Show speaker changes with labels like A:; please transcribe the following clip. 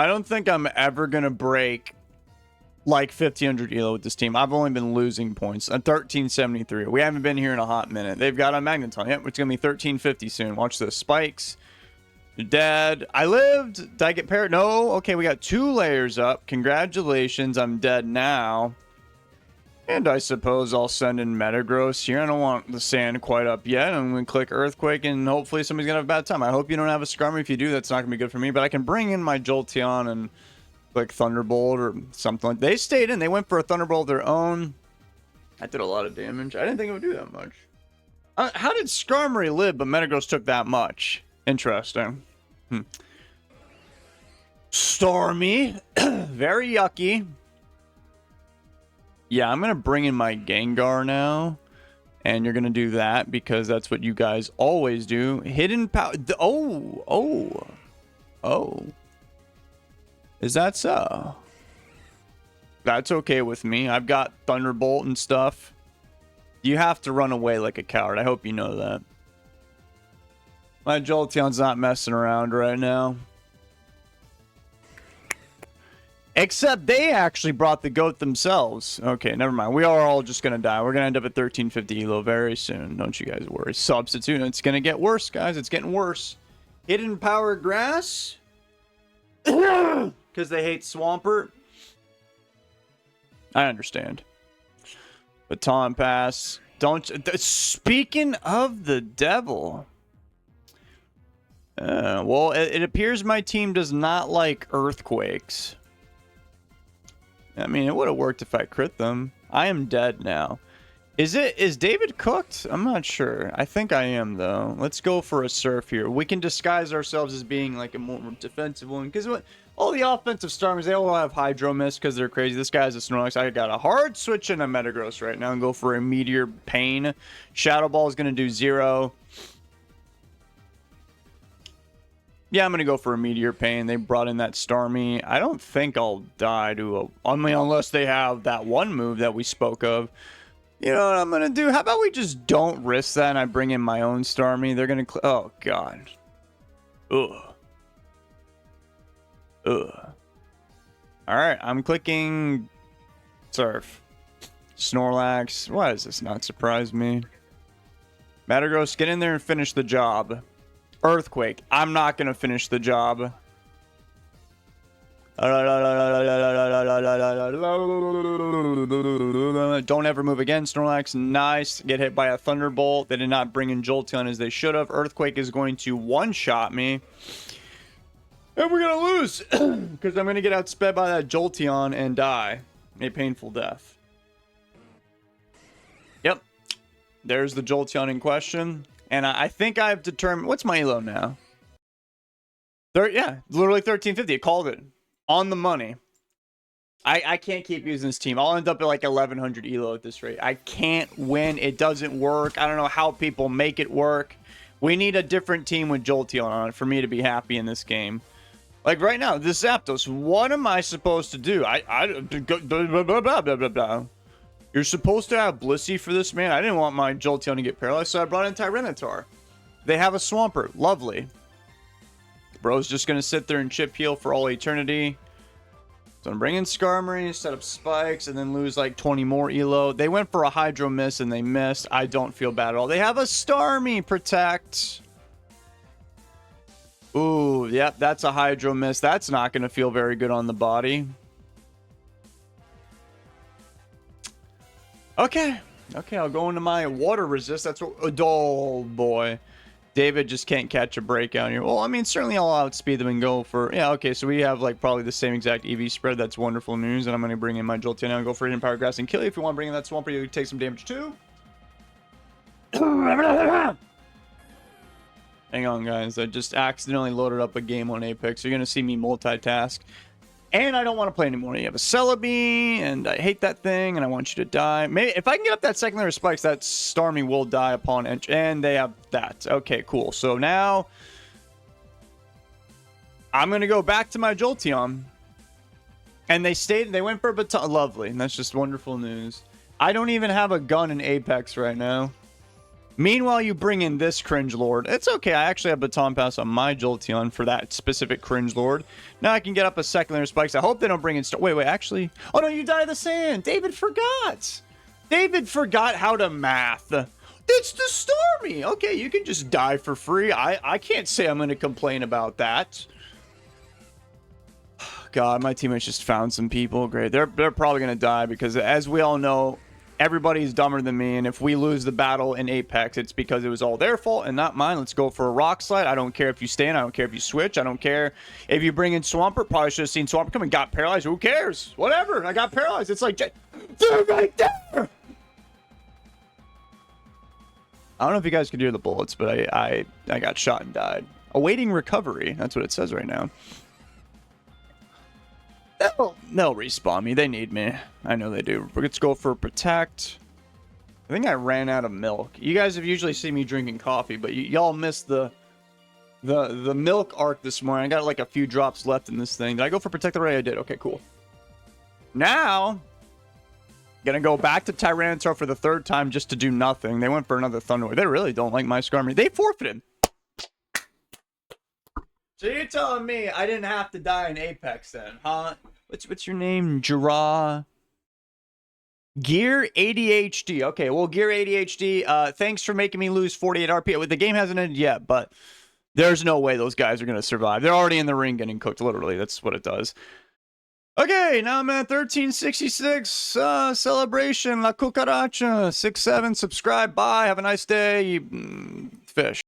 A: I don't think I'm ever going to break like 1500 elo with this team. I've only been losing points. 1373. We haven't been here in a hot minute. They've got a Magneton. Yep, it's going to be 1350 soon. Watch this. Spikes. You're dead. I lived. Did I get parried? No. Okay, we got 2 layers up. Congratulations. I'm dead now. And I suppose I'll send in Metagross here. I don't want the sand quite up yet. I'm going to click Earthquake, and hopefully somebody's going to have a bad time. I hope you don't have a Skarmory. If you do, that's not going to be good for me. But I can bring in my Jolteon and like Thunderbolt or something. They stayed in. They went for a Thunderbolt of their own. That did a lot of damage. I didn't think it would do that much. How did Skarmory live, but Metagross took that much? Interesting. Stormy. Very yucky. Yeah, I'm going to bring in my Gengar now. And you're going to do that because that's what you guys always do. Hidden power. Oh. Is that so? That's okay with me. I've got Thunderbolt and stuff. You have to run away like a coward. I hope you know that. My Jolteon's not messing around right now. Except they actually brought the goat themselves. Okay, never mind. We are all just going to die. We're going to end up at 1350 elo very soon. Don't you guys worry. Substitute. It's going to get worse, guys. It's getting worse. Hidden power grass. Because they hate Swampert. I understand. Baton pass. Speaking of the devil. Well, it appears my team does not like earthquakes. I mean, it would have worked if I crit them. I am dead now. Is David cooked? I'm not sure. I think I am, though. Let's go for a surf here. We can disguise ourselves as being like a more defensive one. Because all the offensive Starmers, they all have Hydro Mist because they're crazy. This guy's a Snorlax. I got a hard switch in a Metagross right now and go for a Meteor Pain. Shadow Ball is going to do 0. Yeah, I'm going to go for a Meteor Pain. They brought in that Starmie. I don't think I'll die to a... I mean, unless they have that one move that we spoke of. You know what I'm going to do? How about we just don't risk that and I bring in my own Starmie? They're going to... Oh, God. Ugh. Alright, I'm clicking... Surf. Snorlax. Why does this not surprise me? Metagross, get in there and finish the job. Earthquake. I'm not going to finish the job. Don't ever move again, Snorlax. Nice. Get hit by a Thunderbolt. They did not bring in Jolteon as they should have. Earthquake is going to one-shot me. And we're going to lose. Because I'm going to get outsped by that Jolteon and die. A painful death. Yep. There's the Jolteon in question. And I think I've determined... What's my elo now? Yeah, literally 1350. I called it. On the money. I can't keep using this team. I'll end up at like 1100 elo at this rate. I can't win. It doesn't work. I don't know how people make it work. We need a different team with Jolteon on it for me to be happy in this game. Like right now, this Zapdos. What am I supposed to do? You're supposed to have Blissey for this, man. I didn't want my Jolteon to get paralyzed, so I brought in Tyranitar. They have a Swampert. Lovely. Bro's just going to sit there and chip heal for all eternity. So I'm bringing Skarmory, set up spikes, and then lose like 20 more elo. They went for a Hydro Miss, and they missed. I don't feel bad at all. They have a Starmie Protect. Ooh, yep, that's a Hydro Miss. That's not going to feel very good on the body. Okay, I'll go into my water resist. That's what... Oh, boy. David just can't catch a break out here. Well, I mean, certainly I'll outspeed them and go for... Yeah, okay, so we have, like, probably the same exact EV spread. That's wonderful news. And I'm going to bring in my Jolteon now and go for Hidden Power Grass and kill you. If you want to bring in that Swampert, you take some damage, too. Hang on, guys. I just accidentally loaded up a game on Apex. You're going to see me multitask. And I don't want to play anymore. You have a Celebi, and I hate that thing, and I want you to die. Maybe if I can get up that second layer of spikes, that Starmie will die upon entry. And they have that. Okay, cool. So now I'm going to go back to my Jolteon. And they went for a baton. Lovely. And that's just wonderful news. I don't even have a gun in Apex right now. Meanwhile, you bring in this cringe lord. It's okay. I actually have baton pass on my Jolteon for that specific cringe lord. Now I can get up a second layer spikes. I hope they don't bring in... Wait, actually... Oh, no, you die of the sand. David forgot. David forgot how to math. It's the Stormy. Okay, you can just die for free. I can't say I'm going to complain about that. God, my teammates just found some people. Great. They're probably going to die because, as we all know, everybody's dumber than me. And if we lose the battle in Apex, it's because it was all their fault and not mine. Let's go for a rock slide. I don't care if you stand. I don't care if you switch. I don't care if you bring in Swampert. Probably should have seen Swampert come and got paralyzed. Who cares? Whatever. I got paralyzed. It's like, they're right there. I don't know if you guys could hear the bullets, but I got shot and died. Awaiting recovery. That's what it says right now. They'll respawn me. They need me. I know they do. Let's go for protect. I think I ran out of milk. You guys have usually seen me drinking coffee, but y'all missed the milk arc this morning. I got like a few drops left in this thing. Did I go for protect already? I did. Okay, cool. Now, gonna go back to Tyranitar for the third time just to do nothing. They went for another Thunderwave. They really don't like my Skarmory. They forfeited. So you're telling me I didn't have to die in Apex then, huh? What's your name? Gear ADHD. Okay, well, Gear ADHD, thanks for making me lose 48 RP. The game hasn't ended yet, but there's no way those guys are going to survive. They're already in the ring getting cooked, literally. That's what it does. Okay, now I'm at 1366. Celebration, La Cucaracha. 6-7, subscribe, bye. Have a nice day. Fish.